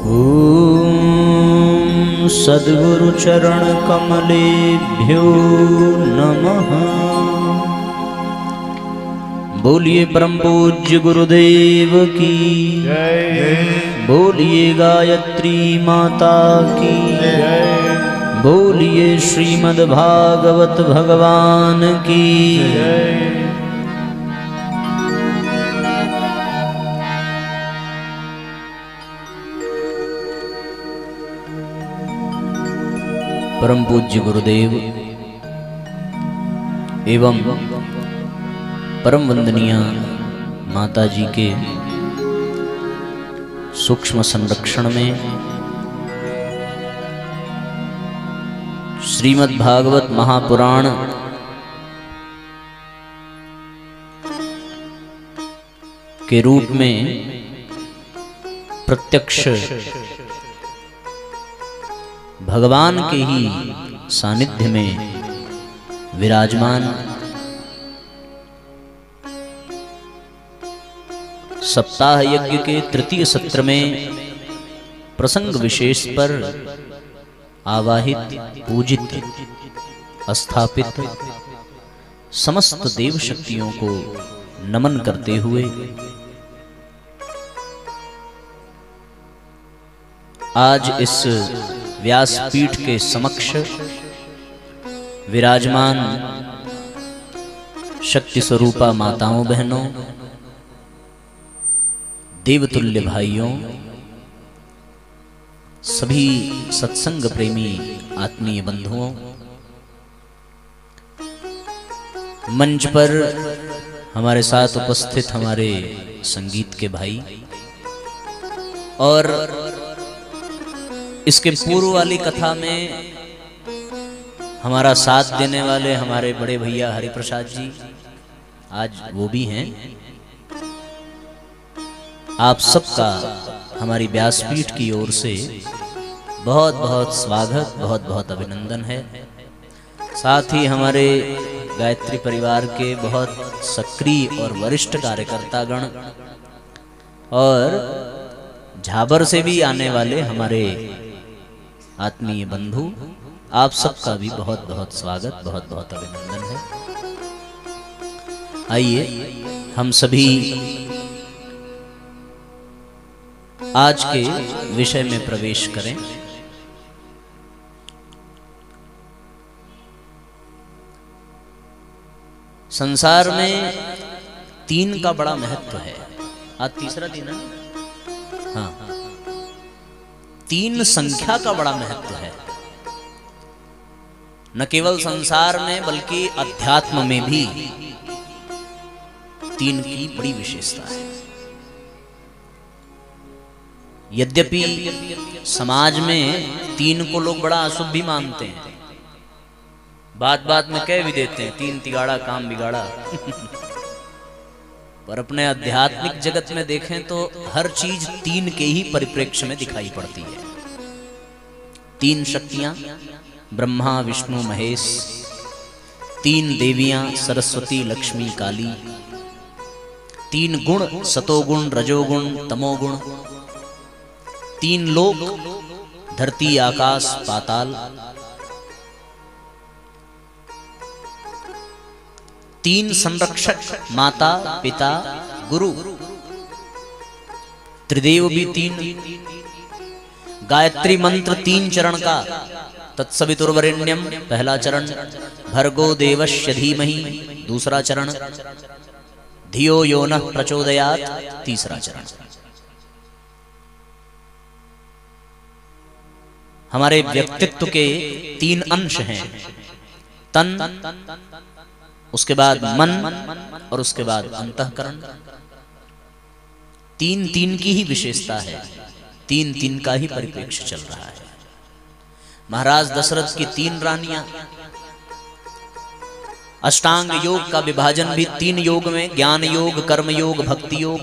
ओम सद्गुरु चरण कमलेभ्यो नमः। बोलिए परम पूज्य गुरुदेव की जय। बोलिए गायत्री माता की जय। बोलिए श्रीमद् भागवत भगवान की जय। परम पूज्य गुरुदेव एवं परम वंदनीय माता जी के सूक्ष्म संरक्षण में श्रीमद् भागवत महापुराण के रूप में प्रत्यक्ष भगवान के ही सानिध्य में विराजमान सप्ताह यज्ञ के तृतीय सत्र में प्रसंग विशेष पर आवाहित पूजित स्थापित समस्त देव शक्तियों को नमन करते हुए आज इस व्यासपीठ के समक्ष विराजमान शक्ति स्वरूपा माताओं बहनों, देवतुल्य भाइयों, सभी सत्संग प्रेमी आत्मीय बंधुओं, मंच पर हमारे साथ उपस्थित हमारे संगीत के भाई और इसके पूर्व वाली कथा में हमारा साथ देने वाले हमारे बड़े भैया हरिप्रसाद जी आज वो भी हैं। आप सबका हमारी व्यासपीठ की ओर से बहुत बहुत स्वागत, बहुत बहुत अभिनंदन है। साथ ही हमारे गायत्री परिवार के बहुत सक्रिय और वरिष्ठ कार्यकर्तागण और झाबर से भी आने वाले हमारे आत्मीय बंधु, आप सबका भी बहुत बहुत स्वागत, बहुत बहुत अभिनंदन है। आइए हम सभी आज के विषय में प्रवेश करें। संसार में तीन का बड़ा महत्व है। आज तीसरा दिन है। हाँ, तीन संख्या का बड़ा महत्व है, न केवल संसार में बल्कि अध्यात्म में भी तीन की बड़ी विशेषता है। यद्यपि समाज में तीन को लोग बड़ा अशुभ भी मानते हैं, बात बात में कह भी देते हैं तीन तिगाड़ा काम बिगाड़ा पर अपने आध्यात्मिक जगत में देखें तो हर चीज तीन के ही परिप्रेक्ष्य में दिखाई पड़ती है। तीन शक्तियां ब्रह्मा विष्णु महेश, तीन देवियां सरस्वती लक्ष्मी काली, तीन गुण सतोगुण रजोगुण तमोगुण, तीन लोक धरती आकाश पाताल, तीन संरक्षक माता पिता गुरु, त्रिदेव भी तीन, गायत्री मंत्र तीन चरण का, तत्सवितुर्वरेण्यम पहला चरण, भर्गो देवस्य धीमहि दूसरा चरण, धियो यो नः प्रचोदयात् तीसरा चरण। हमारे व्यक्तित्व के तीन अंश हैं, तन, उसके बाद मन और उसके बाद अंतःकरण। तीन तीन की ही विशेषता है, तीन तीन का ही परिप्रेक्ष्य चल रहा है। महाराज दशरथ की तीन रानियां, अष्टांग योग का विभाजन भी तीन योग में, ज्ञान योग कर्म योग भक्ति योग।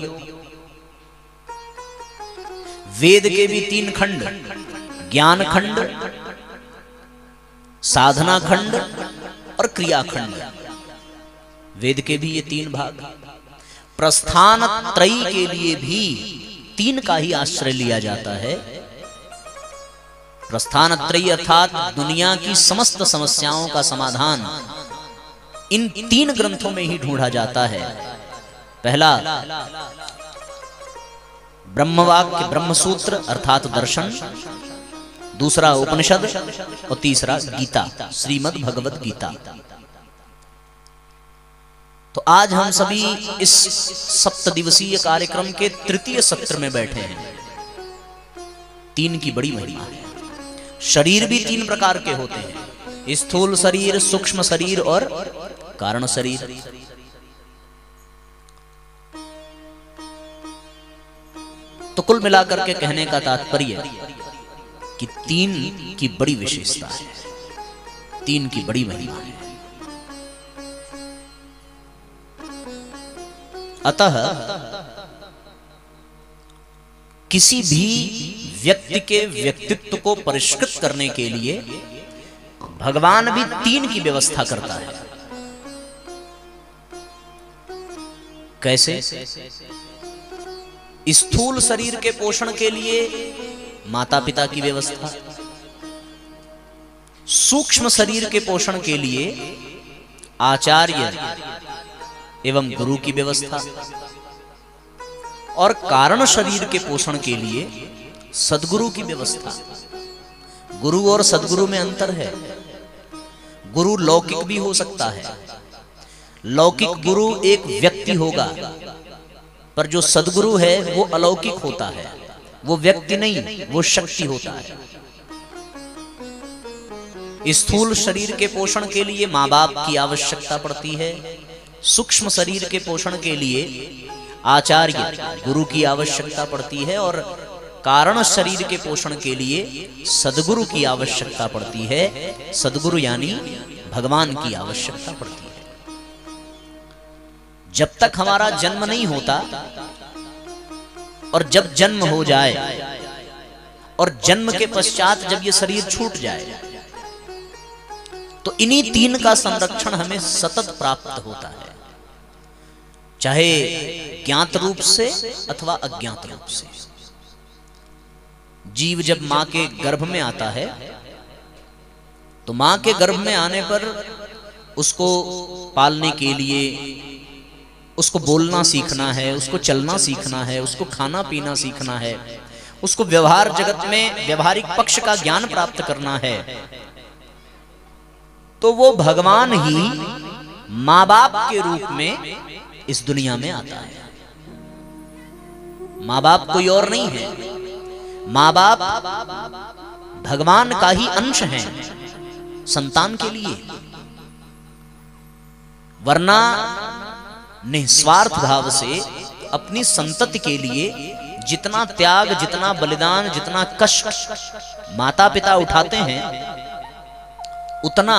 वेद के भी तीन खंड, ज्ञान खंड, साधना खंड और क्रिया खंड। वेद के भी ये तीन भाग। प्रस्थान त्रयी के लिए भी तीन का ही आश्रय लिया जाता है, प्रस्थानत्रयी अर्थात दुनिया की समस्त समस्याओं का समाधान इन 3 ग्रंथों में ही ढूंढा जाता है। पहला ब्रह्मवाक्य ब्रह्मसूत्र अर्थात दर्शन, दूसरा उपनिषद और तीसरा गीता, श्रीमद् भगवत गीता। तो आज हम सभी इस 7 दिवसीय कार्यक्रम के 3य सत्र में बैठे हैं। 3 की बड़ी महिमा है। शरीर भी 3 प्रकार के होते हैं, स्थूल शरीर, सूक्ष्म शरीर और कारण शरीर। तो कुल मिलाकर के कहने का तात्पर्य कि 3 की बड़ी विशेषता है, 3 की बड़ी महिमा है। अतः किसी भी व्यक्ति के व्यक्तित्व को परिष्कृत करने के लिए भगवान भी 3 की व्यवस्था करता है। कैसे? स्थूल शरीर के पोषण के लिए माता पिता की व्यवस्था, सूक्ष्म शरीर के पोषण के लिए आचार्य एवं गुरु की व्यवस्था, और कारण शरीर के पोषण के लिए सद्गुरु की व्यवस्था। गुरु और सद्गुरु में अंतर है। गुरु लौकिक भी हो सकता है। लौकिक गुरु एक व्यक्ति होगा, पर जो सद्गुरु है वो अलौकिक होता है। वो व्यक्ति नहीं, वो शक्ति होता है। स्थूल शरीर के पोषण के लिए माँ बाप की आवश्यकता पड़ती है। सूक्ष्म शरीर के पोषण के लिए आचार्य गुरु की आवश्यकता पड़ती है, और कारण शरीर के पोषण के लिए सद्गुरु की आवश्यकता पड़ती है। सद्गुरु यानी भगवान की आवश्यकता पड़ती है। जब तक हमारा जन्म नहीं होता और जब जन्म हो जाए और जन्म के पश्चात जब ये शरीर छूट जाए, तो इन्हीं 3 का संरक्षण हमें सतत प्राप्त होता है, चाहे ज्ञात रूप से अथवा अज्ञात रूप से। जीव जब मां के गर्भ में आता है तो मां के गर्भ में आने पर उसको पालने के लिए उसको बोलना सीखना है, उसको चलना सीखना है, उसको खाना पीना सीखना है, उसको व्यवहार जगत में व्यवहारिक पक्ष का ज्ञान प्राप्त करना है। तो वो भगवान ही मां बाप के रूप में इस दुनिया में आता है। मां बाप कोई और नहीं है। मां बाप भगवान का ही अंश हैं संतान के लिए। वरना निस्वार्थ भाव से अपनी संतति के लिए जितना त्याग, जितना बलिदान, जितना कष्ट माता पिता उठाते हैं, उतना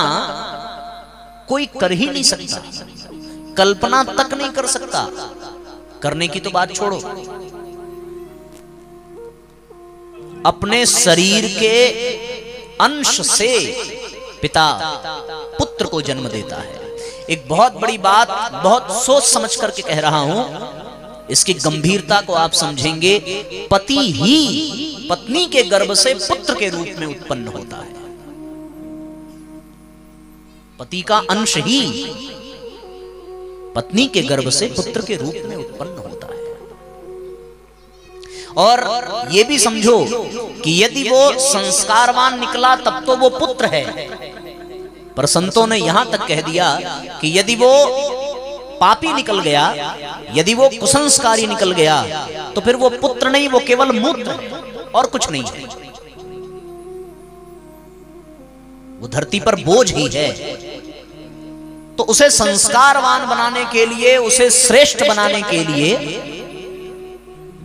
कोई कर ही नहीं सकता, कल्पना तक नहीं कर सकता। करने की तो बात छोड़ो, अपने शरीर के अंश से पिता पुत्र को जन्म देता है। एक बहुत बड़ी बात, बहुत सोच समझ करके कह रहा हूं, इसकी गंभीरता को आप समझेंगे। पति ही पत्नी के गर्भ से पुत्र के रूप में उत्पन्न होता है। पति का अंश ही पत्नी के गर्भ से पुत्र के रूप में उत्पन्न होता है। और ये भी समझो कि यदि वो संस्कारवान निकला तब तो वो पुत्र है, पर संतों ने यहां तक कह दिया कि यदि वो पापी निकल गया, यदि वो कुसंस्कारी निकल गया, तो फिर वो पुत्र नहीं, वो केवल मूत्र है और कुछ नहीं है। वो धरती पर बोझ ही है। तो उसे संस्कारवान बनाने के लिए, उसे श्रेष्ठ बनाने के लिए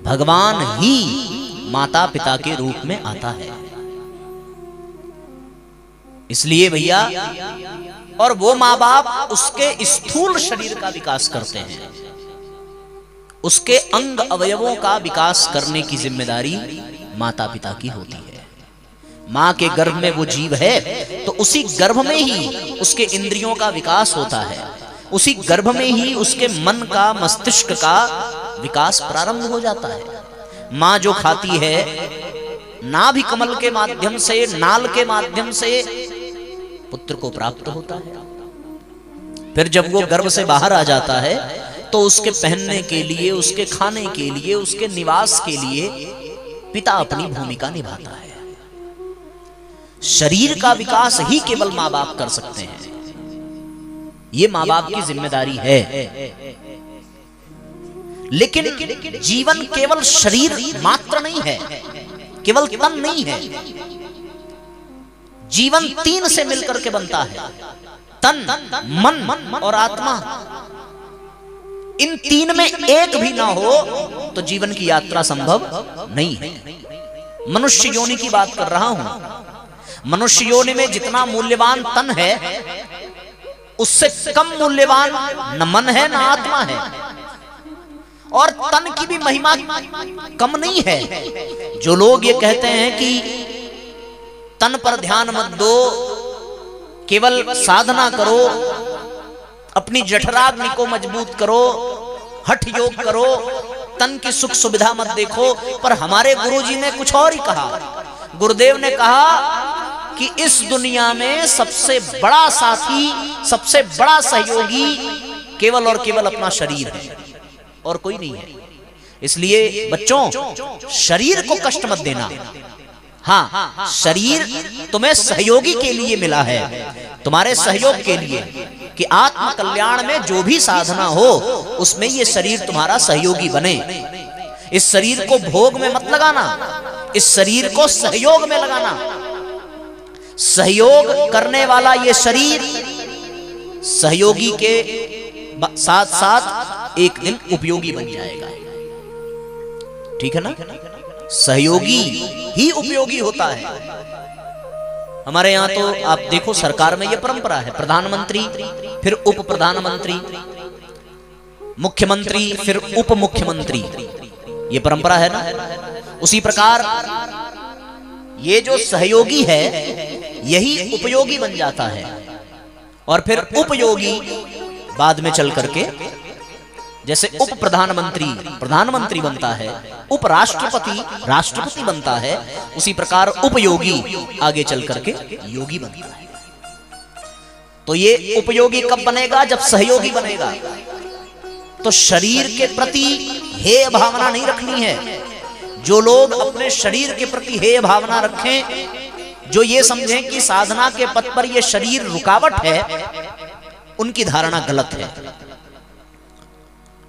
भगवान ही माता पिता के रूप में आता है। इसलिए भैया, और वो माँ बाप उसके स्थूल शरीर का विकास करते हैं, उसके अंग अवयवों का विकास करने की जिम्मेदारी माता पिता की होती है। मां के गर्भ में वो जीव है तो उसी गर्भ में ही उसके इंद्रियों का विकास होता है, उसी गर्भ में ही उसके मन का, मस्तिष्क का विकास प्रारंभ हो जाता है। मां जो खाती है नाभि कमल के माध्यम से, नाल के माध्यम से पुत्र को प्राप्त होता है। फिर जब वो गर्भ से बाहर आ जाता है तो उसके पहनने के लिए, उसके खाने के लिए, उसके निवास के लिए पिता अपनी भूमिका निभाता है। शरीर का विकास ही केवल माँ बाप कर सकते हैं, ये माँ बाप की जिम्मेदारी है। लेकिन जीवन केवल शरीर मात्र नहीं है, केवल तन नहीं है। जीवन तीन से मिलकर के बनता है, तन, मन और आत्मा। इन तीन में एक भी ना हो तो जीवन की यात्रा संभव नहीं है। मनुष्य योनि की बात कर रहा हूं। मनुष्य योनि में जितना मूल्यवान तन है, उससे कम मूल्यवान न मन है न आत्मा है। और तन की भी महिमा कम नहीं है। जो लोग ये कहते हैं कि तन पर ध्यान मत दो, केवल साधना करो, अपनी जठराग्नि को मजबूत करो, हठ योग करो, तन की सुख सुविधा मत देखो। पर हमारे गुरुजी ने कुछ और ही कहा। गुरुदेव ने कहा कि इस दुनिया में सबसे बड़ा साथी, सबसे बड़ा सहयोगी केवल और केवल अपना शरीर है, और कोई नहीं है। इसलिए बच्चों, शरीर को कष्ट मत देना। हाँ, शरीर तुम्हें सहयोगी के लिए मिला है, तुम्हारे सहयोग के लिए, कि आत्म कल्याण में जो भी साधना हो उसमें ये शरीर तुम्हारा सहयोगी बने। इस शरीर को भोग में मत लगाना, इस शरीर को सहयोग में लगाना। सहयोग करने वाला ये शरीर सहयोगी के साथ साथ एक दिन उपयोगी बन जाएगा। ठीक है ना? सहयोगी ही उपयोगी होता है। हमारे यहाँ तो आप देखो, सरकार में यह परंपरा है, प्रधानमंत्री, फिर उप प्रधानमंत्री, मुख्यमंत्री, फिर उप मुख्यमंत्री। ये परंपरा है ना? उसी प्रकार ये जो सहयोगी है यही उपयोगी बन जाता है, और फिर उपयोगी बाद में चल करके, जैसे उप प्रधानमंत्री प्रधानमंत्री बनता है, उपराष्ट्रपति राष्ट्रपति बनता है, उसी प्रकार उपयोगी आगे चल करके योगी बनता है। तो ये उपयोगी कब बनेगा? जब सहयोगी बनेगा। तो शरीर के प्रति हेय भावना नहीं रखनी है। जो लोग अपने शरीर के प्रति हेय भावना रखें, जो ये समझें कि साधना के पथ पर ये शरीर रुकावट है, उनकी धारणा गलत है।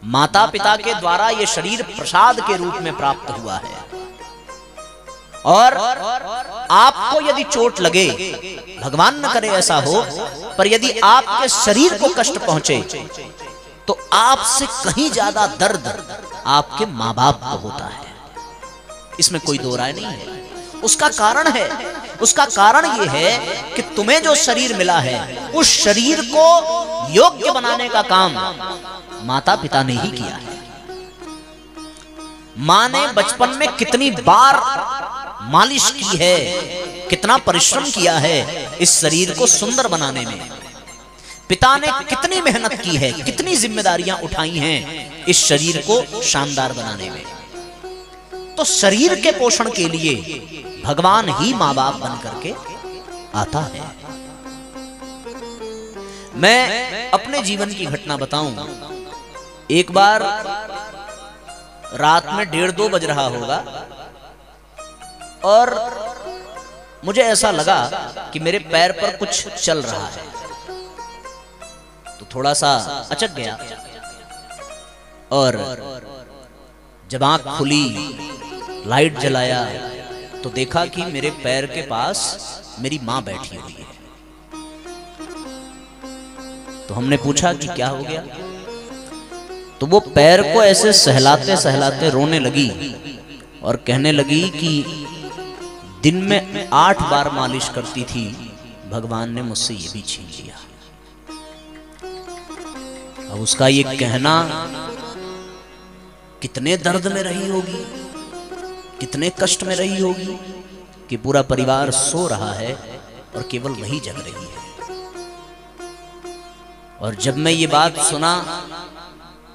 माता पिता के द्वारा ये शरीर प्रसाद के रूप में प्राप्त हुआ है, और आपको यदि चोट लगे, भगवान न करे ऐसा हो, पर यदि आपके शरीर को कष्ट पहुंचे तो आपसे कहीं ज्यादा दर्द आपके माँ बाप को होता है। इसमें कोई दो राय नहीं है। उसका कारण है, उसका कारण यह है कि तुम्हें जो शरीर मिला है, उस शरीर को योग्य बनाने का काम माता पिता ने ही किया है। मां ने बचपन में कितनी बार मालिश की है, कितना परिश्रम किया है इस शरीर को सुंदर बनाने में। पिता ने कितनी मेहनत की है, कितनी जिम्मेदारियां उठाई हैं इस शरीर को शानदार बनाने में। तो शरीर के पोषण के लिए भगवान ही माँ बाप बन करके आता है। मैं अपने जीवन की घटना बताऊं। एक बार रात में 1:30-2 बज रहा होगा, और मुझे ऐसा लगा कि मेरे पैर पर कुछ चल रहा है, तो थोड़ा सा अचक गया, और जब आंख खुली, लाइट जलाया, तो देखा कि मेरे पैर के पास मेरी मां बैठी हुई है। तो हमने पूछा कि क्या हो गया? तो वो पैर को ऐसे सहलाते सहलाते रोने लगी और कहने लगी कि दिन में 8 बार मालिश करती थी, भगवान ने मुझसे ये भी छीन लिया। अब उसका ये कहना कितने दर्द में रही होगी, कितने कष्ट में रही होगी कि पूरा परिवार सो रहा है और केवल वही जग रही है। और जब मैं ये बात सुना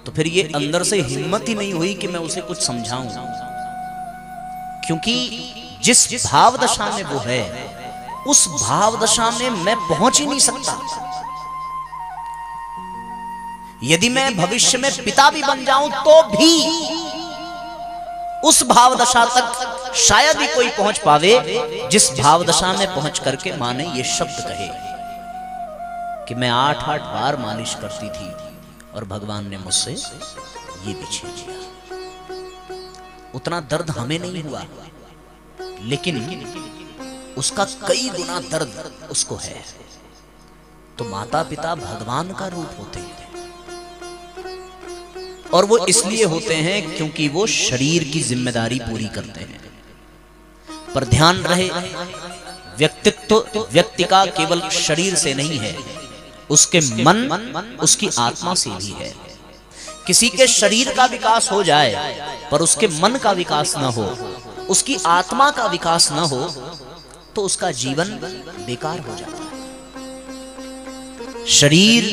तो फिर ये अंदर से हिम्मत ही नहीं हुई कि मैं उसे कुछ समझाऊं, क्योंकि जिस भाव दशा में वो है उस भाव दशा में मैं पहुंच ही नहीं सकता। यदि मैं भविष्य में पिता भी बन जाऊं तो भी उस भाव दशा तक शायद ही कोई पहुंच पावे जिस भाव दशा में पहुंच करके मां ने ये शब्द कहे कि मैं 8-8 बार मालिश करती थी और भगवान ने मुझसे ये भी छीन लिया। उतना दर्द हमें नहीं हुआ, लेकिन उसका कई गुना दर्द उसको है। तो माता पिता भगवान का रूप होते हैं, और वो इसलिए होते हैं क्योंकि वो शरीर की जिम्मेदारी पूरी करते हैं। पर ध्यान रहे, व्यक्तित्व व्यक्ति का केवल शरीर से नहीं है, उसके मन, उसकी आत्मा से भी है। किसी के शरीर का विकास हो जाए पर उसके मन का विकास न हो, उसकी आत्मा का विकास न हो, तो उसका जीवन बेकार हो जाता है। शरीर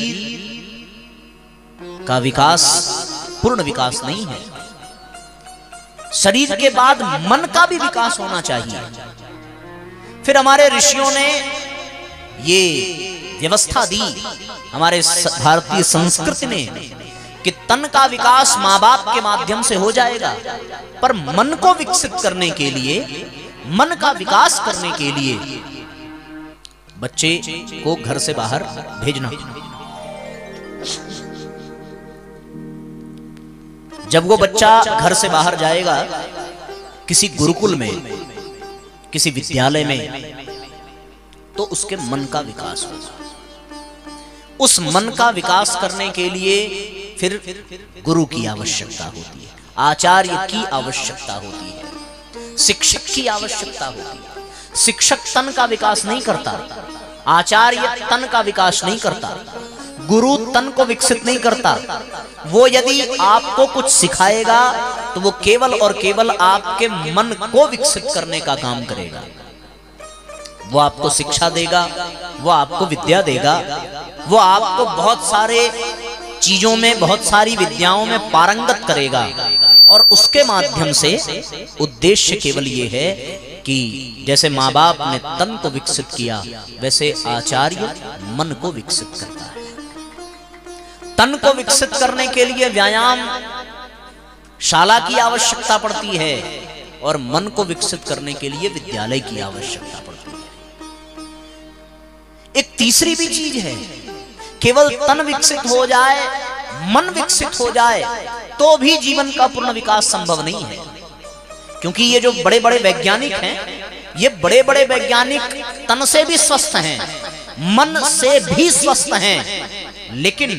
का विकास पूर्ण विकास नहीं है। शरीर के बाद मन का भी विकास होना चाहिए। फिर हमारे ऋषियों ने ये व्यवस्था दी, हमारे भारतीय संस्कृति ने, कि तन का विकास माँ बाप के माध्यम से हो जाएगा, पर मन को विकसित करने के लिए, मन का विकास करने के लिए बच्चे को घर से बाहर भेजना। जब वो बच्चा घर से बाहर जाएगा किसी गुरुकुल में, किसी विद्यालय में, तो उसके मन का विकास होगा। उस मन का विकास करने के लिए फिर गुरु की आवश्यकता होती है, आचार्य की आवश्यकता होती है, शिक्षक की आवश्यकता होती है। शिक्षक तन का विकास नहीं करता, आचार्य तन का विकास नहीं करता, गुरु तन को विकसित नहीं करता। वो यदि आपको कुछ सिखाएगा तो वो केवल और केवल आपके मन को विकसित करने का काम करेगा। वो आपको शिक्षा देगा, वो आपको विद्या देगा, वो आपको बहुत सारे चीजों में, बहुत सारी विद्याओं में पारंगत करेगा, और उसके माध्यम से उद्देश्य केवल ये है कि जैसे माँ बाप ने तन को विकसित किया, वैसे आचार्य मन को विकसित करता है। तन को विकसित करने के लिए व्यायाम शाला की आवश्यकता पड़ती है, और मन को विकसित करने के लिए विद्यालय की आवश्यकता पड़ती है। एक तीसरी भी चीज है, केवल तन विकसित हो जाए, मन विकसित हो जाए तो भी जीवन का पूर्ण विकास संभव नहीं है। क्योंकि ये जो बड़े बड़े वैज्ञानिक हैं, ये बड़े बड़े वैज्ञानिक तन से भी स्वस्थ हैं, मन से भी स्वस्थ हैं, लेकिन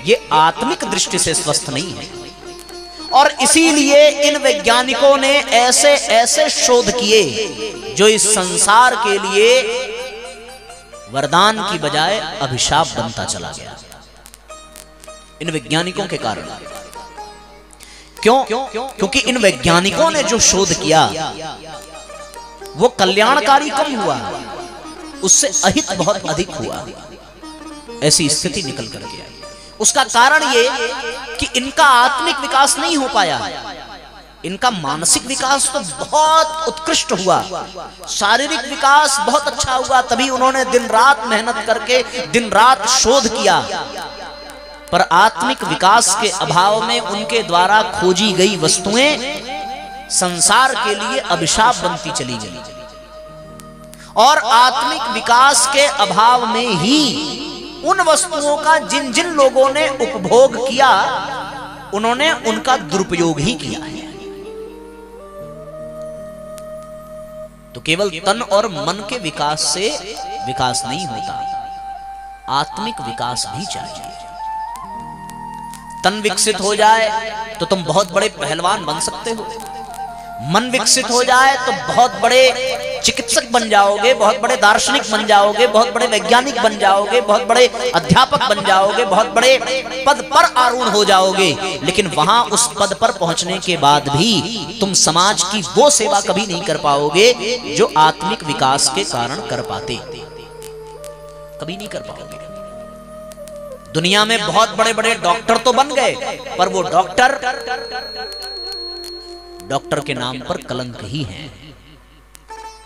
ये आत्मिक दृष्टि से स्वस्थ नहीं है। और इसीलिए इन वैज्ञानिकों ने ऐसे ऐसे शोध किए जो इस संसार के लिए वरदान की बजाय अभिशाप बनता चला गया, इन वैज्ञानिकों के कारण। क्यों? क्योंकि इन वैज्ञानिकों ने जो शोध किया वो कल्याणकारी कम हुआ, उससे अहित बहुत अधिक हुआ। ऐसी स्थिति निकल कर के आई। उसका कारण ये कि इनका आत्मिक विकास नहीं हो पाया, इनका मानसिक विकास तो बहुत उत्कृष्ट हुआ, शारीरिक विकास बहुत अच्छा हुआ, तभी उन्होंने दिन रात मेहनत करके दिन रात शोध किया। पर आत्मिक विकास के अभाव में उनके द्वारा खोजी गई वस्तुएं संसार के लिए अभिशाप बनती चली गई, और आत्मिक विकास के अभाव में ही उन वस्तुओं का जिन जिन लोगों ने उपभोग किया, उन्होंने उनका दुरुपयोग ही किया है। तो केवल तन और मन के विकास से विकास नहीं होता, आत्मिक विकास भी चाहिए। तन विकसित हो जाए तो तुम बहुत बड़े पहलवान बन सकते हो, मन विकसित हो जाए तो बहुत बड़े चिकित्सक बन जाओगे, बहुत बड़े दार्शनिक बन जाओगे, बहुत बड़े वैज्ञानिक बन जाओगे, बहुत बड़े अध्यापक बन जाओगे, बहुत बड़े पद पर आरूढ़ हो जाओगे। लेकिन वहां उस पद पर पहुंचने के बाद भी तुम समाज की वो सेवा कभी नहीं कर पाओगे जो आत्मिक विकास के कारण कर पाते, कभी नहीं कर पाओगे। दुनिया में बहुत बड़े बड़े डॉक्टर तो बन गए, पर वो डॉक्टर के नाम पर कलंक ही हैं।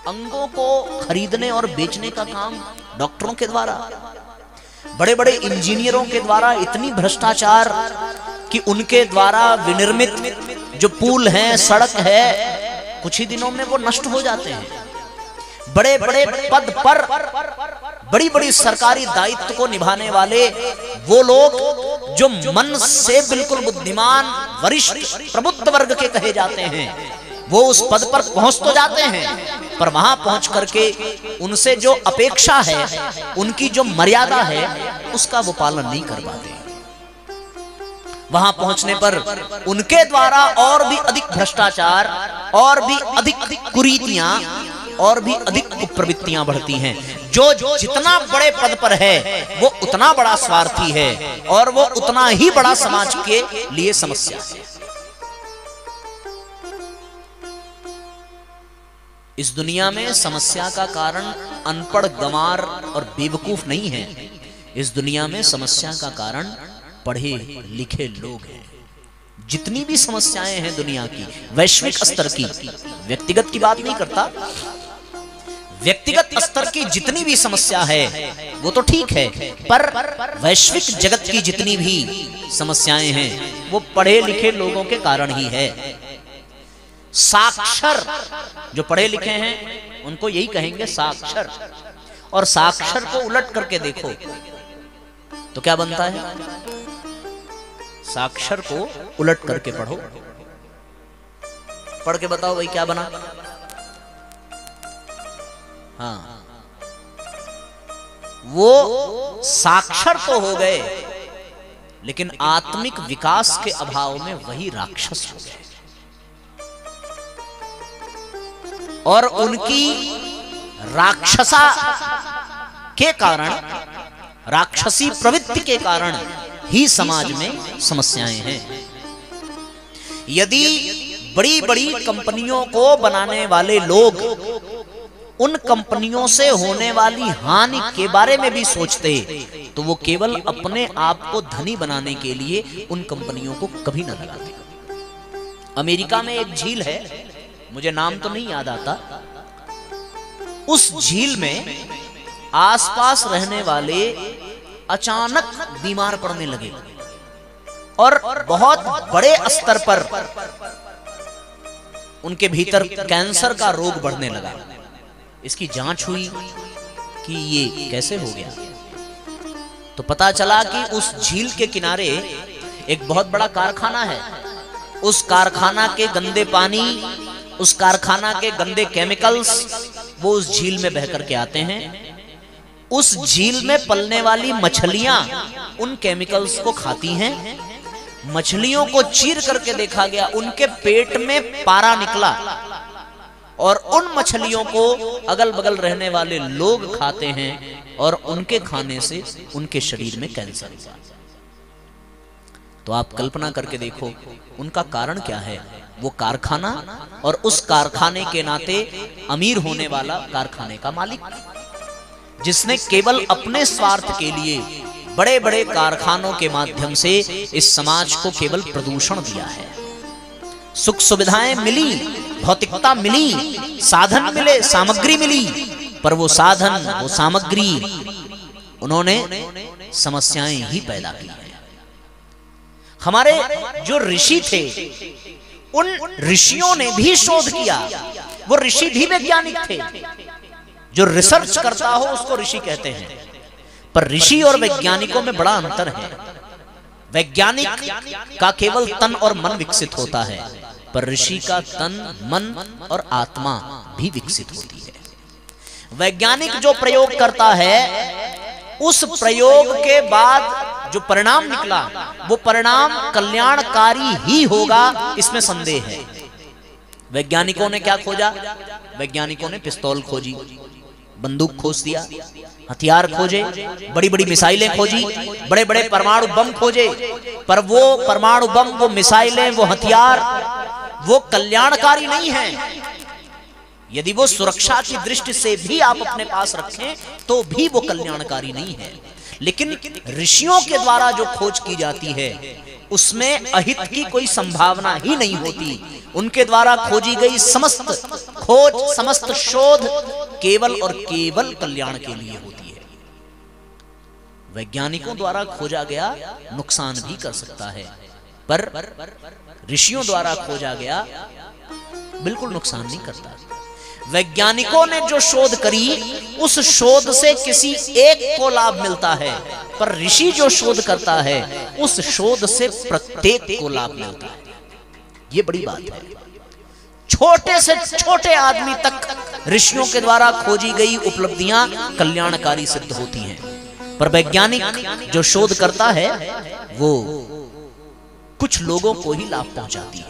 अंगों को खरीदने और बेचने का काम डॉक्टरों के द्वारा, बड़े बड़े इंजीनियरों के द्वारा इतनी भ्रष्टाचार कि उनके द्वारा विनिर्मित जो पुल हैं, सड़क है, कुछ ही दिनों में वो नष्ट हो जाते हैं। बड़े बड़े पद पर बड़ी बड़ी सरकारी दायित्व को निभाने वाले वो लोग जो मन से बिल्कुल बुद्धिमान, वरिष्ठ, प्रबुद्ध वर्ग के कहे जाते हैं, वो उस पद पर पहुंच तो जाते हैं, पर वहां पहुंच करके उनसे जो अपेक्षा है, उनकी जो मर्यादा है, उसका वो पालन नहीं कर पाते। वहां पहुंचने पर उनके द्वारा और भी अधिक भ्रष्टाचार, और भी अधिक कुरीतियां, और भी अधिक कुप्रवृत्तियां बढ़ती हैं। जो जितना बड़े पद पर है वो उतना बड़ा स्वार्थी है, और वो उतना ही बड़ा समाज के लिए समस्या है। इस दुनिया में समस्या का कारण अनपढ़, गंवार और बेवकूफ नहीं है। इस दुनिया में समस्या का कारण पढ़े लिखे लोग हैं। जितनी भी समस्याएं हैं दुनिया की, वैश्विक स्तर की, व्यक्तिगत की बात नहीं करता, व्यक्तिगत स्तर की जितनी भी समस्या है वो तो ठीक है, पर वैश्विक जगत की जितनी भी समस्याएं हैं वो पढ़े लिखे लोगों के कारण ही है। साक्षर जो पढ़े लिखे हैं उनको यही कहेंगे साक्षर, और साक्षर को उलट करके देखो तो क्या बनता है? साक्षर को उलट करके पढ़ो, पढ़ के बताओ भाई क्या बना? हाँ, वो साक्षर तो हो गए, लेकिन आत्मिक विकास के अभाव में वही राक्षस हो गए, और उनकी राक्षसा के कारण, राक्षसी प्रवृत्ति के कारण ही समाज में समस्याएं हैं। यदि बड़ी बड़ी कंपनियों को बनाने वाले लोग उन कंपनियों से होने वाली हानि के बारे में भी सोचते, तो वो केवल अपने आप को धनी बनाने के लिए उन कंपनियों को कभी न लगाते। अमेरिका में एक झील है, मुझे नाम तो नहीं याद आता, उस झील में आसपास रहने वाले अचानक बीमार पड़ने लगे, और बहुत बड़े स्तर पर उनके भीतर कैंसर का रोग बढ़ने लगा। इसकी जांच हुई कि ये कैसे हो गया, तो पता चला कि उस झील के किनारे एक बहुत बड़ा कारखाना है। उस कारखाना के गंदे पानी, उस कारखाना के गंदे केमिकल्स वो उस झील में बह करके आते हैं। उस झील में पलने वाली मछलियां उन केमिकल्स को खाती हैं। मछलियों को चीर करके देखा गया, उनके पेट में पारा निकला, और उन मछलियों को अगल बगल रहने वाले लोग खाते हैं, और उनके खाने से उनके शरीर में कैंसर हुआ। तो आप कल्पना करके देखो उनका कारण क्या है? वो कारखाना, और उस कारखाने के नाते अमीर होने वाला कारखाने का मालिक, जिसने केवल अपने स्वार्थ के लिए बड़े बड़े कारखानों के माध्यम से इस समाज को केवल प्रदूषण दिया है। सुख सुविधाएं मिली, भौतिकता मिली, साधन मिले, सामग्री मिली, पर वो साधन, वो सामग्री, उन्होंने समस्याएं ही पैदा की है। हमारे जो ऋषि थे, उन ऋषियों ने भी शोध किया। वो ऋषि भी वैज्ञानिक थे। जो रिसर्च करता हो उसको ऋषि कहते हैं, पर ऋषि और वैज्ञानिकों में बड़ा अंतर है। वैज्ञानिक का केवल तन और मन विकसित होता है, पर ऋषि का तन, मन और आत्मा भी विकसित होती है। वैज्ञानिक जो प्रयोग करता है, उस प्रयोग के बाद जो परिणाम निकला, वो परिणाम कल्याणकारी ही होगा, इसमें संदेह है। वैज्ञानिकों ने क्या खोजा? वैज्ञानिकों ने पिस्तौल खोजी, बंदूक खोज दिया, हथियार खोजे, बड़ी बड़ी मिसाइलें खोजी, बड़े बड़े परमाणु बम खोजे, पर वो परमाणु बम, वो मिसाइलें, वो हथियार, वो कल्याणकारी नहीं है। यदि वो सुरक्षा की दृष्टि से भी आप अपने पास रखें तो भी वो कल्याणकारी नहीं है। लेकिन ऋषियों के द्वारा जो खोज की जाती है, उसमें अहित की कोई संभावना ही नहीं होती। उनके द्वारा खोजी गई समस्त खोज, समस्त शोध केवल और केवल कल्याण के लिए होती है। वैज्ञानिकों द्वारा खोजा गया नुकसान भी कर सकता है, पर ऋषियों द्वारा खोजा गया बिल्कुल नुकसान नहीं करता। वैज्ञानिकों ने जो शोध करी उस शोध से किसी एक को लाभ मिलता है, पर ऋषि जो शोध करता है उस शोध से प्रत्येक को लाभ मिलता है। ये बड़ी बात है। छोटे से छोटे आदमी तक ऋषियों के द्वारा खोजी गई उपलब्धियां कल्याणकारी सिद्ध होती हैं, पर वैज्ञानिक जो शोध करता है वो कुछ लोगों को ही लाभ पहुंचाती है।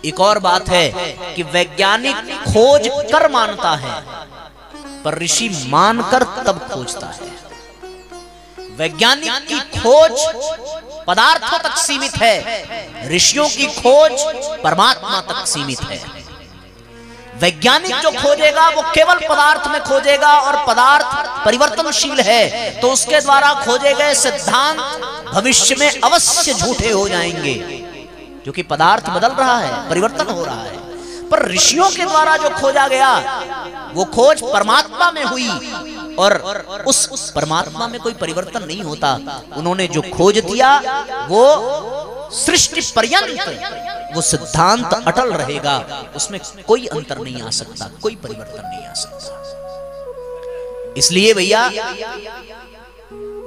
एक और बात है कि वैज्ञानिक खोज कर मानता है, पर ऋषि मानकर तब खोजता है। वैज्ञानिक की खोज पदार्थों तक सीमित है, ऋषियों की खोज परमात्मा तक सीमित है। वैज्ञानिक जो खोजेगा वो केवल पदार्थ में खोजेगा, और पदार्थ परिवर्तनशील है, तो उसके द्वारा खोजे गए सिद्धांत भविष्य में अवश्य झूठे हो जाएंगे, क्योंकि पदार्थ बदल रहा है, परिवर्तन हो रहा है। पर ऋषियों के द्वारा जो खोजा गया वो खोज परमात्मा में हुई, और उस परमात्मा में कोई परिवर्तन नहीं होता। उन्होंने जो खोज दिया वो सृष्टि पर्यंत वो सिद्धांत अटल रहेगा, उसमें कोई अंतर नहीं आ सकता, कोई परिवर्तन नहीं आ सकता। इसलिए भैया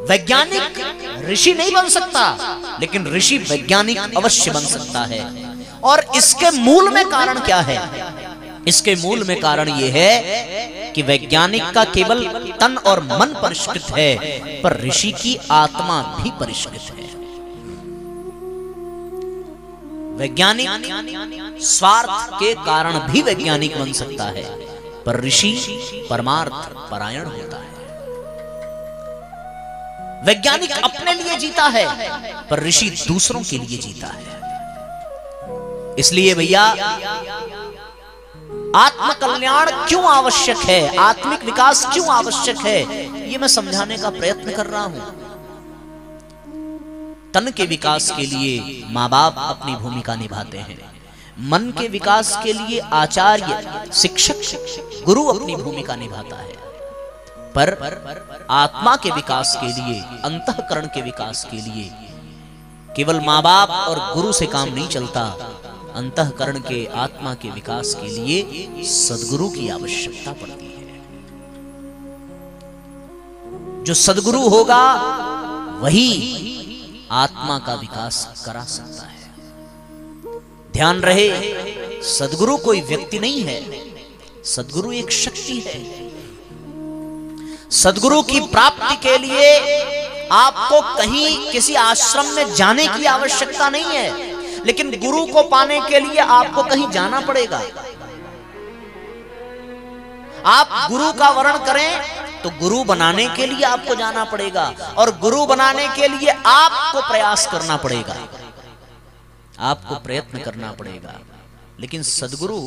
वैज्ञानिक ऋषि नहीं बन सकता, लेकिन ऋषि वैज्ञानिक अवश्य बन सकता है। और इसके मूल में कारण क्या है? इसके मूल में कारण यह है कि वैज्ञानिक का केवल तन और मन परिष्कृत है, पर ऋषि की आत्मा भी परिष्कृत है। वैज्ञानिक स्वार्थ के कारण भी वैज्ञानिक बन सकता है, पर ऋषि परमार्थ परायण होता है। वैज्ञानिक अपने लिए जीता है, पर ऋषि दूसरों के लिए जीता है। इसलिए भैया आत्म कल्याण क्यों आवश्यक है, आत्मिक विकास क्यों आवश्यक है, ये मैं समझाने का प्रयत्न कर रहा हूं। तन के विकास के लिए माँ बाप अपनी भूमिका निभाते हैं, मन के विकास के लिए आचार्य, शिक्षक, गुरु अपनी भूमिका निभाता है, पर आत्मा के विकास के लिए, अंतःकरण के विकास के लिए केवल माँ बाप और गुरु से काम नहीं चलता। अंतःकरण के, आत्मा के विकास के लिए सद्गुरु की आवश्यकता पड़ती है। जो सद्गुरु होगा वही आत्मा का विकास करा सकता है। ध्यान रहे, सद्गुरु कोई व्यक्ति नहीं है, सद्गुरु एक शक्ति है। सद्गुरु की प्राप्ति के लिए आपको कहीं किसी आश्रम में जाने की आवश्यकता नहीं है, लेकिन गुरु को पाने के लिए आपको कहीं जाना पड़ेगा। आप गुरु का वर्ण करें तो गुरु बनाने के लिए आपको जाना पड़ेगा, और गुरु बनाने के लिए आपको प्रयास करना पड़ेगा, आपको प्रयत्न करना पड़ेगा। लेकिन सद्गुरु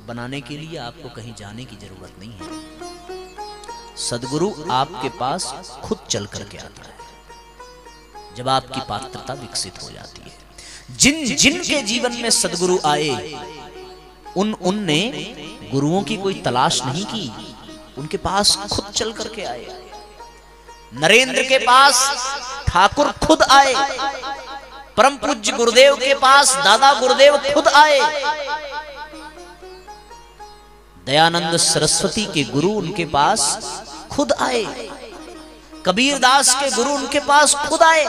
बनाने के लिए आपको कहीं जाने की जरूरत नहीं है। सद्गुरु आपके पास खुद चल करके आता है जब आपकी पात्रता विकसित हो जाती है। जिन के जीवन में सद्गुरु आए उनने गुरुओं की कोई तलाश नहीं की, उनके पास खुद चल करके आए। नरेंद्र के पास ठाकुर खुद आए, परम पूज्य गुरुदेव के पास दादा गुरुदेव खुद आए, दयानंद सरस्वती के गुरु उनके पास खुद आए, कबीरदास के गुरु उनके पास खुद आए,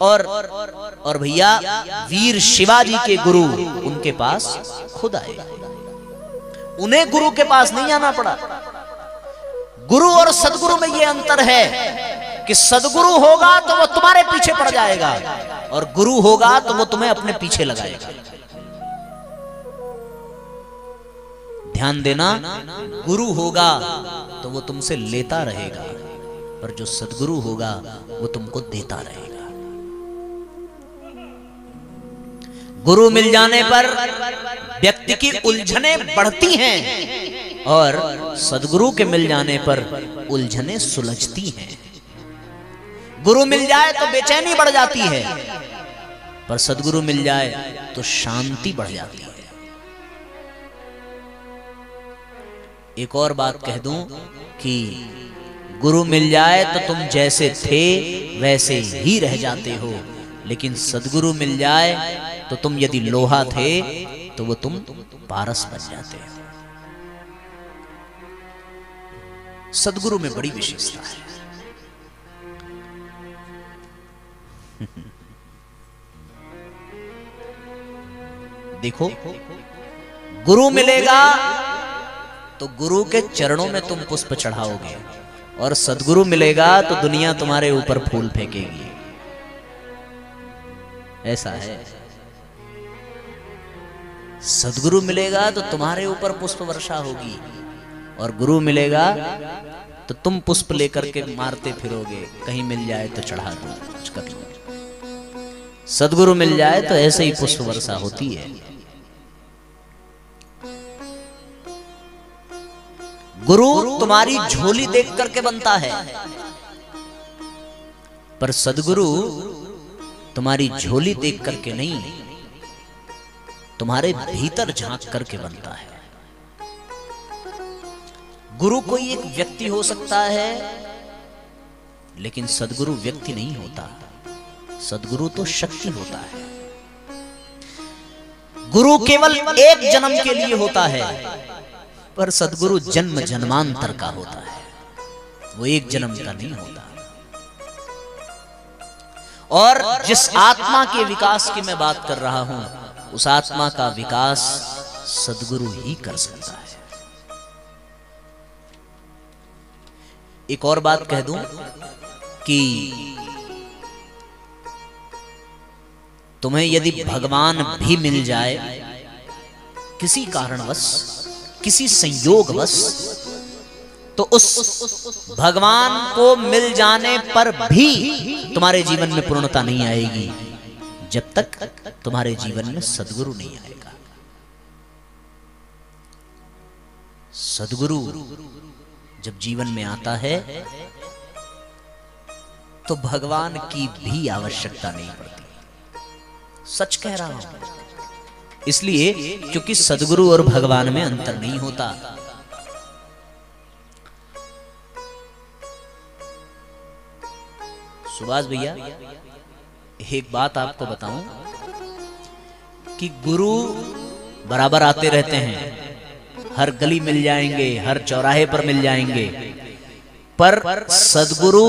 और भैया वीर शिवाजी के गुरु उनके पास खुद आए। उन्हें गुरु के पास नहीं आना पड़ा। गुरु और सदगुरु में यह अंतर है कि सदगुरु होगा तो वो तुम्हारे पीछे पड़ जाएगा, और गुरु होगा तो वो तुम्हें अपने पीछे लगाएगा। ध्यान देना, गुरु होगा तो वो तुमसे लेता रहेगा, पर जो सदगुरु होगा वो तुमको देता रहेगा। गुरु मिल जाने पर व्यक्ति की उलझने बढ़ती हैं, और सदगुरु के मिल जाने पर उलझने सुलझती हैं। गुरु मिल जाए तो बेचैनी बढ़ जाती है, पर सदगुरु मिल जाए तो शांति बढ़ जाती है। एक और बात कह दूं कि गुरु मिल जाए तो तुम जैसे थे वैसे ही रह जाते हो, लेकिन सदगुरु मिल जाए तो तुम यदि लोहा थे तो वो तुम पारस बन जाते हो। सदगुरु में बड़ी विशेषता है। देखो, गुरु मिलेगा तो गुरु के चरणों में तुम पुष्प चढ़ाओगे, और सदगुरु मिलेगा तो दुनिया तुम्हारे ऊपर फूल फेंकेगी। ऐसा है। सदगुरु मिलेगा तो तुम्हारे ऊपर पुष्प वर्षा होगी, और गुरु मिलेगा तो तुम पुष्प लेकर के मारते फिरोगे, कहीं मिल जाए तो चढ़ा दो, कुछ कर लो। सदगुरु मिल जाए तो ऐसे ही पुष्प वर्षा होती है। गुरु तुम्हारी झोली देख करके बनता है, पर सदगुरु तुम्हारी झोली देख करके नहीं, तुम्हारे भीतर झांक करके बनता है। गुरु कोई एक व्यक्ति हो सकता है, लेकिन सदगुरु व्यक्ति नहीं होता। सदगुरु तो शक्ति होता है। गुरु केवल एक जन्म के लिए होता है, पर सदगुरु जन्म जन्मांतर का होता है, वो एक जन्म का नहीं होता। और जिस आत्मा के विकास की मैं बात कर रहा हूं, उस आत्मा का विकास सदगुरु ही कर सकता है। एक और बात कह दूं कि तुम्हें यदि भगवान भी मिल जाए किसी कारणवश, किसी संयोगवश, तो उस भगवान को मिल जाने पर भी तुम्हारे जीवन में पूर्णता नहीं आएगी, जब तक तुम्हारे जीवन में सदगुरु नहीं आएगा। सदगुरु जब जीवन में आता है तो भगवान की भी आवश्यकता नहीं पड़ती। सच कह रहा हूं, इसलिए क्योंकि सदगुरु और भगवान में अंतर नहीं होता। सुभाष भैया, एक बात आपको बताऊं कि गुरु बराबर आते रहते हैं, हर गली मिल जाएंगे, हर चौराहे पर मिल जाएंगे, पर सदगुरु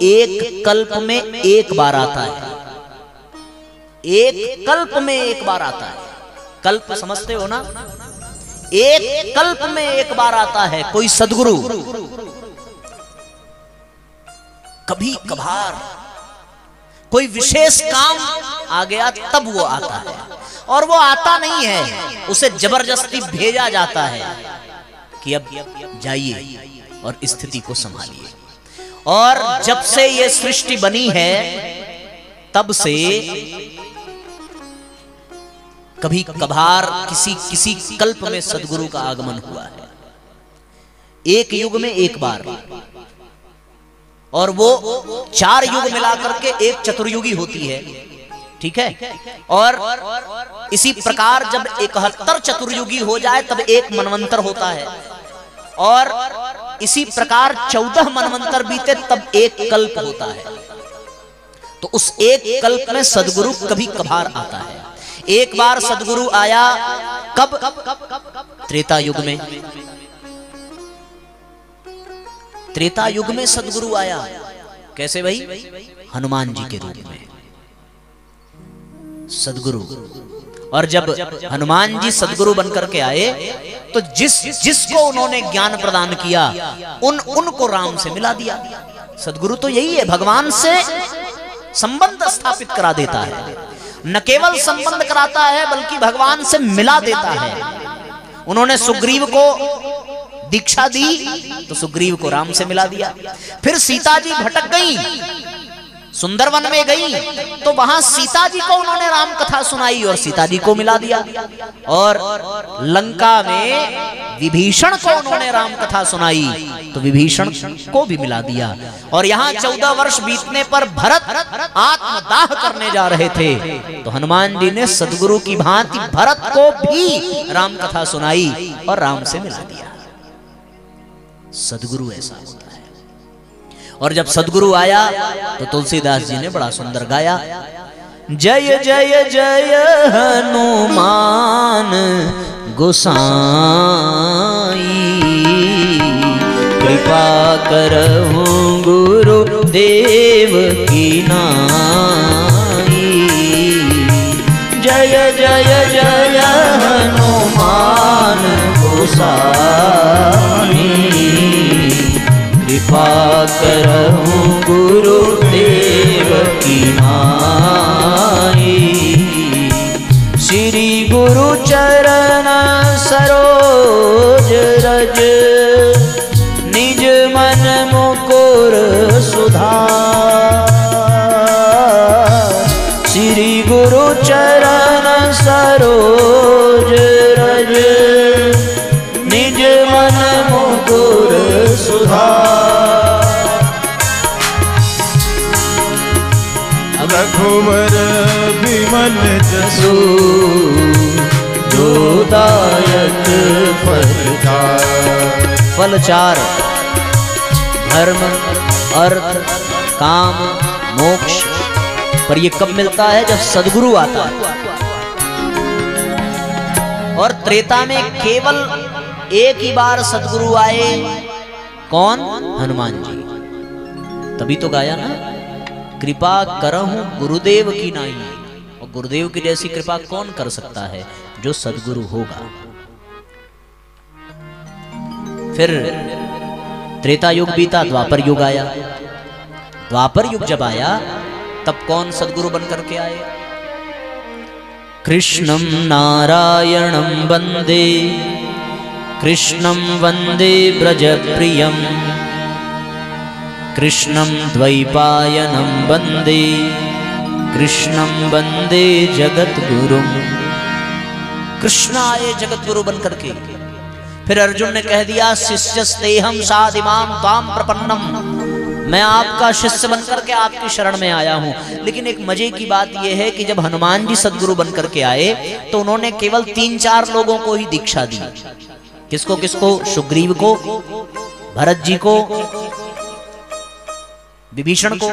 एक कल्प में एक बार आता है। एक कल्प में एक बार आता है। कल्प समझते हो ना? एक कल्प में एक बार आता है कोई सदगुरु। कभी कभार कोई विशेष काम आ गया तब वो आता है, और वो आता नहीं है, उसे जबरदस्ती भेजा जाता है कि अब जाइए और स्थिति को संभालिए। और जब से ये सृष्टि बनी है तब से कभी कभार किसी कल्प में सदगुरु का आगमन हुआ है। एक युग में एक बार, और वो 4 युग मिलाकर के एक चतुर्युगी होती है। ठीक है? और इसी प्रकार जब 71 चतुर्युगी हो जाए तब एक मनवंतर होता है, और इसी प्रकार 14 मनवंतर बीते तब एक कल्प होता है। तो उस एक कल्प में सदगुरु कभी कभार आता है। एक बार सदगुरु आया कब? त्रेता युग में। त्रेता युग में सदगुरु आया। कैसे भाई? हनुमान जी के रूप में सदगुरु। और जब हनुमान जी सदगुरु बनकर के आए तो जिसको उन्होंने ज्ञान प्रदान किया उनको राम से मिला दिया। सदगुरु तो यही है, भगवान से संबंध स्थापित करा देता है। न केवल संबंध कराता है बल्कि भगवान से मिला देता है। उन्होंने सुग्रीव को दीक्षा दी तो सुग्रीव को राम से मिला दिया। फिर सीता जी भटक गई, सुंदरवन में गई, तो वहां सीता जी को उन्होंने राम कथा सुनाई और सीता जी को मिला दिया। और लंका में विभीषण को उन्होंने राम कथा सुनाई तो विभीषण को भी मिला दिया। और यहाँ 14 वर्ष बीतने पर भरत आत्मदाह करने जा रहे थे तो हनुमान जी ने सदगुरु की भांति भरत को भी राम कथा सुनाई और राम से मिला दिया। सदगुरु ऐसा होता है। और जब सदगुरु आया तो तुलसीदास जी ने बड़ा सुंदर गाया, जय जय जय हनुमान गोसाई, कृपा करहु गुरु देव की नाई। जय जय जय हनुमान गोसाई, कृपा करहु गुरु देव की नाई। श्री गुरु चरण सरोज रज, निज मन मुकुर सुधार। श्री गुरु चरण सरोज रज, निज मन मुकुर सुधार। रघुवर विमल जसु, जो दायक फल चार, धर्म अर्थ काम मोक्ष। पर ये कब मिलता है? जब सदगुरु आता है। और त्रेता में केवल एक ही बार सदगुरु आए। कौन? हनुमान जी। तभी तो गाया ना, कृपा करहु गुरुदेव की नाई। और गुरुदेव की जैसी कृपा कौन कर सकता है? जो सदगुरु होगा। फिर त्रेता युग बीता, द्वापर युग आया। द्वापर युग जब आया तब कौन सदगुरु बनकर के आए? कृष्णं नारायणं वंदे, कृष्णं वंदे ब्रजप्रियं, कृष्णं द्वैपायनं वंदे, कृष्णं वंदे जगद्गुरुं। कृष्ण आए जगत गुरु बनकर के। फिर अर्जुन ने कह दिया, शिष्यस्तेहं साधिमाम त्वाम प्रपन्नम, मैं आपका शिष्य बनकर के आपकी शरण में आया हूं। लेकिन एक मजे की बात यह है कि जब हनुमान जी सदगुरु बनकर के आए तो उन्होंने केवल 3-4 लोगों को ही दीक्षा दी। किसको किसको? सुग्रीव को, भरत जी को, विभीषण को।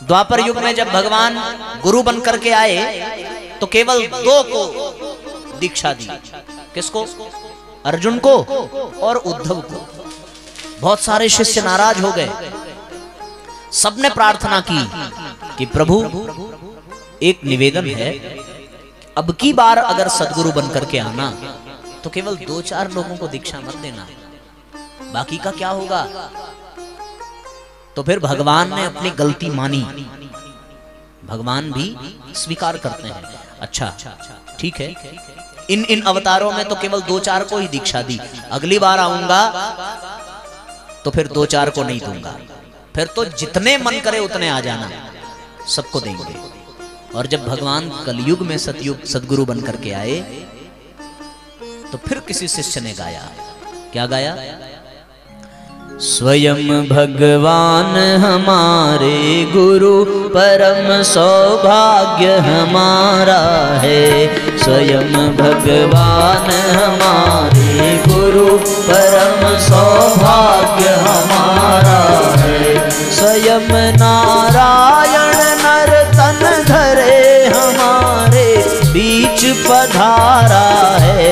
द्वापर युग में जब भगवान गुरु बनकर के आए तो केवल 2 को दीक्षा दी। किसको? अर्जुन को और उद्धव को। बहुत सारे शिष्य नाराज हो गए। सबने प्रार्थना की कि प्रभु एक निवेदन है, अब की बार अगर सदगुरु बनकर के आना तो केवल 2-4 लोगों को दीक्षा मत देना, बाकी का क्या होगा? तो फिर भगवान ने अपनी गलती मानी। भगवान भी स्वीकार करते हैं, अच्छा ठीक है, इन अवतारों में तो केवल 2-4 को ही दीक्षा दी, अगली बार आऊंगा तो फिर 2-4 को नहीं दूंगा, फिर तो जितने मन करे उतने आ जाना, सबको देंगे। और जब भगवान कलयुग में सदगुरु बनकर के आए तो फिर किसी शिष्य ने गाया, क्या गाया? स्वयं भगवान हमारे गुरु, परम सौभाग्य हमारा है। स्वयं भगवान हमारे गुरु, परम सौभाग्य हमारा है। स्वयं नारायण नर तन धरे हमारे बीच पधारा है।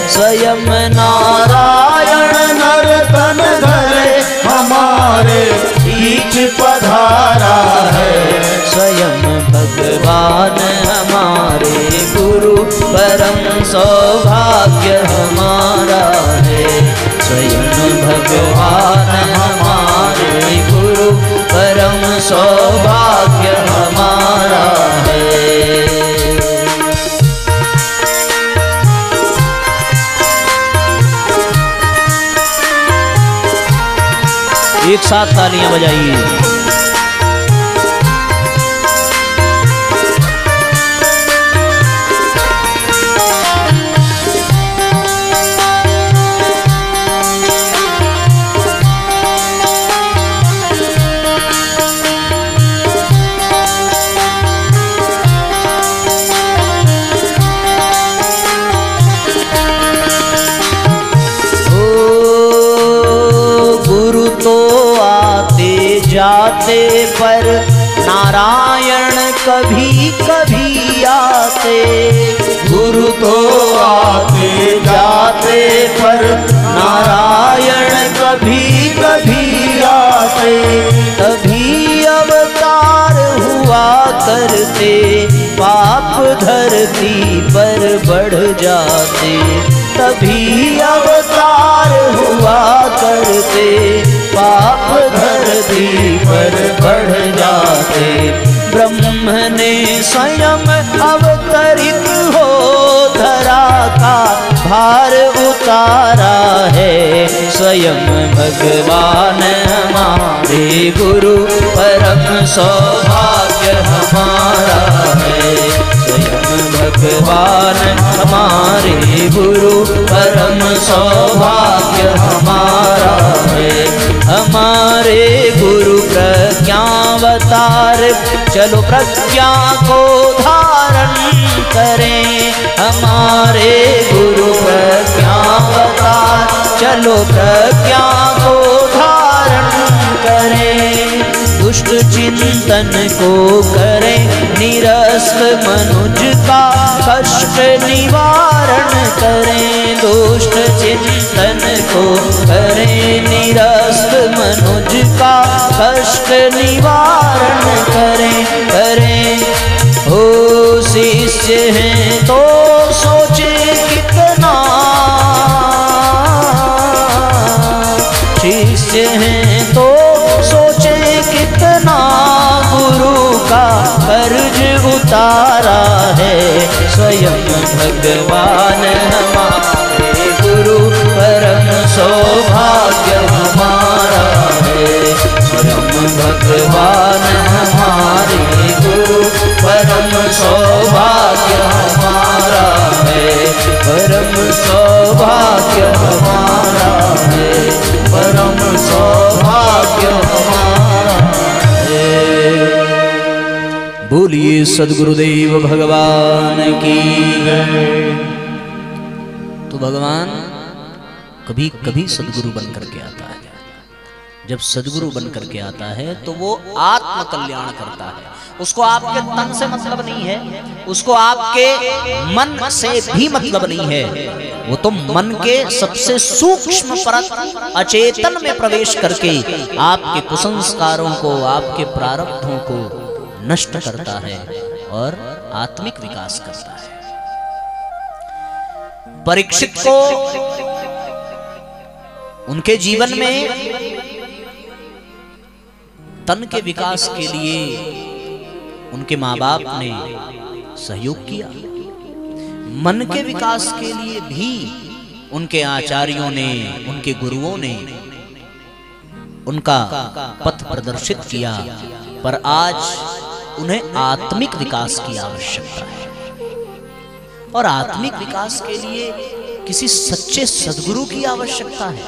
स्वयं नारायण नर तन धरे हमारे बीच पधारा है। स्वयं भगवान हमारे गुरु, परम सौभाग्य हमारा है। स्वयं भगवान हमारे गुरु, परम सौभाग्य हमारा है। एक साथ तालियां बजाइए। जाते, पर नारायण कभी कभी आते। गुरु तो आते जाते, पर नारायण कभी कभी आते। तभी अवतार हुआ करते, पाप धरती पर बढ़ जाते। तभी अवतार हुआ करते, पाप धरती पर बढ़ जाते। ब्रह्म ने स्वयं अवतरित हो धरा का भार उतारा है। स्वयं भगवान हमारे गुरु, परम सौभाग्य हमारा है। स्वयं भगवान हमारे गुरु, परम सौभाग्य हमारा है। हमारे गुरु प्रज्ञावतार, चलो प्रज्ञा को धारण करें। हमारे गुरु प्रज्ञावतार, चलो प्रज्ञा को धारण करें। दुष्ट चिंतन को करें निरस्त, मनुज का कष्ट निवारण करें। दुष्ट चिंतन को करें निरस्त, मनुज का कष्ट निवारण करें। हो शिष्य हैं तो सोचे कितना, शिष्य हैं तो सोचे कितना, गुरु का कर्ज उतारा है। स्वयं भगवान हमारे गुरु, परम सौभाग्य हमारा है। स्वयं भगवान हमारे गुरु, परम सौभाग्य हमारा है। परम सौभाग्य हमारा है। परम सौभाग्य हमारा है। बोलिए सद्गुरुदेव भगवान की जय। तो भगवान कभी कभी सद्गुरु बन करके आता है। जब सद्गुरु बन करके आता है तो वो आत्म कल्याण करता है। उसको आपके तन से मतलब नहीं है, उसको आपके मन से भी मतलब नहीं है। वो तो मन के सबसे सूक्ष्म परत अचेतन में प्रवेश करके आपके कुसंस्कारों को, आपके प्रारब्धों को नष्ट करता है और आत्मिक विकास करता है। परीक्षित को उनके जीवन में तन के विकास के लिए उनके माँ बाप ने सहयोग किया, मन के विकास के लिए भी उनके आचार्यों ने, उनके गुरुओं ने उनका पथ प्रदर्शित किया। पर आज उन्हें आत्मिक विकास की आवश्यकता है और आत्मिक विकास के लिए किसी सच्चे सद्गुरु की आवश्यकता है।